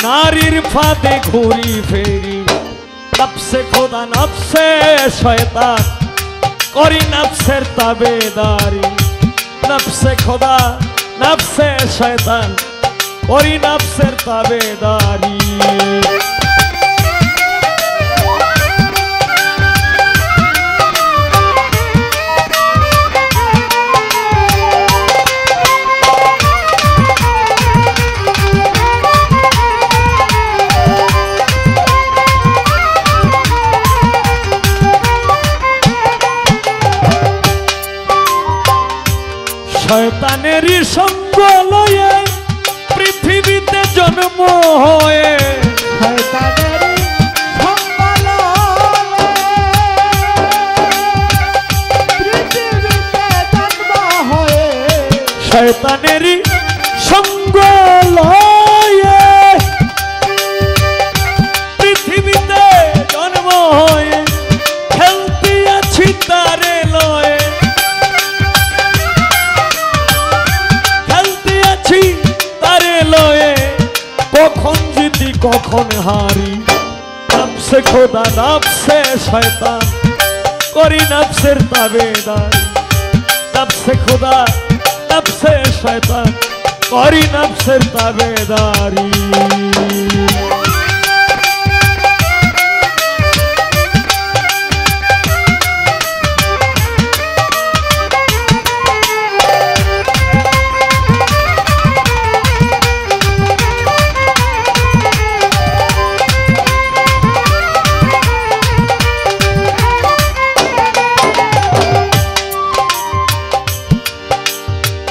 নারীর ফাঁদে ঘুরি ফেরি নফসে খোদা নফসে শয়তান করি নফসের তাবেদারি নফসে খোদা নফসে শয়তান করি নফসের তাবেদারি শয়তানেরই সঙ্গ লয়ে পৃথিবীতে জন্ম হয়ে শয়তানেরই সঙ্গ লয়ে পৃথিবীতে জন্ম হয়ে শয়তানেরই সঙ্গ লয়ে পৃথিবীতে জন্ম হয়ে খেলতে আছি তারে লয়ে কখন জিতি কখন হারি নফসে খোদা নফসে শয়তান করি নফসের তাবেদারি নফসে খোদা নফসে শয়তান করি নফসের তাবেদারি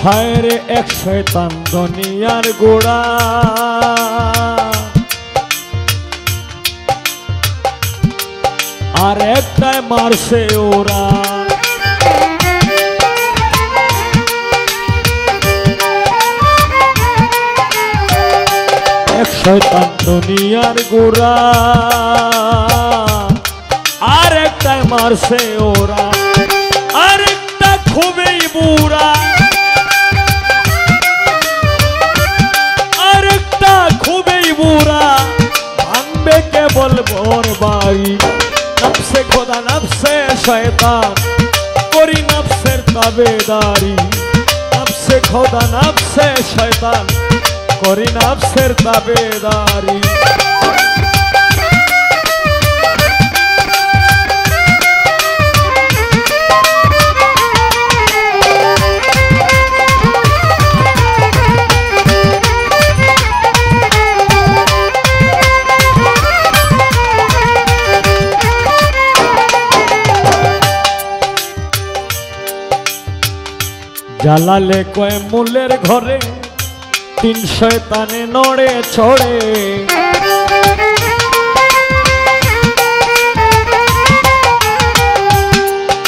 হায় রে এক শয়তান দুনিয়ার গোড়া আর একটাই মারছে ওরা এক শয়তান দুনিয়ার গোড়া আর একটাই মারছে ওরা আর একটা খুবই বুড়া ভাঙবে কেবল ভোর বাড়ি নফসে খোদা নফসে শয়তান করি নফসের তাবেদারি নফসে খোদা নফসে শয়তান করি নফসের তাবেদারি জ্বালালে কয় মূলের ঘরে তিন শয়তানে নড়ে চড়ে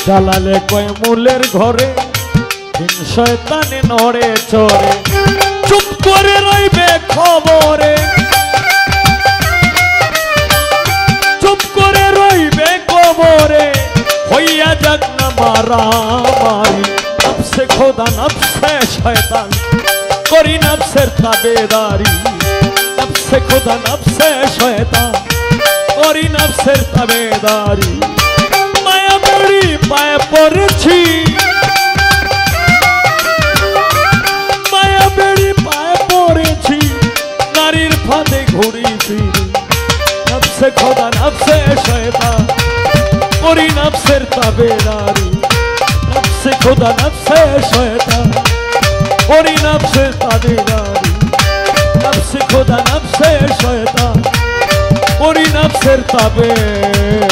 জ্বালালে কয় মূলের ঘরে তিন শয়তানে নড়ে চড়ে চুপ করে রইবে খবরে চুপ করে রইবে কবরে হইয়া যাক না মারামারি নফসে খোদা নফসে শয়তান করি নফসের তাবেদারি নফসে খোদা নফসে শয়তান করি নফসের তাবেদারি মায়া বেড়ি পায়ে পড়েছি মায়া বেড়ি পায়ে পড়েছি নারীর ফাঁদে ঘুরি ফিরি নফসে খোদা নফসে শয়তান করি নফসের তাবেদারি নফসে খোদা নফসে শয়তান করি নফসের তাবেদারি নফসে খোদা নফসে শয়তান করি নফসের তাবেদারি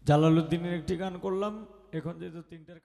জালালউদ্দিনের একটি গান করলাম এখন যেহেতু তিনটার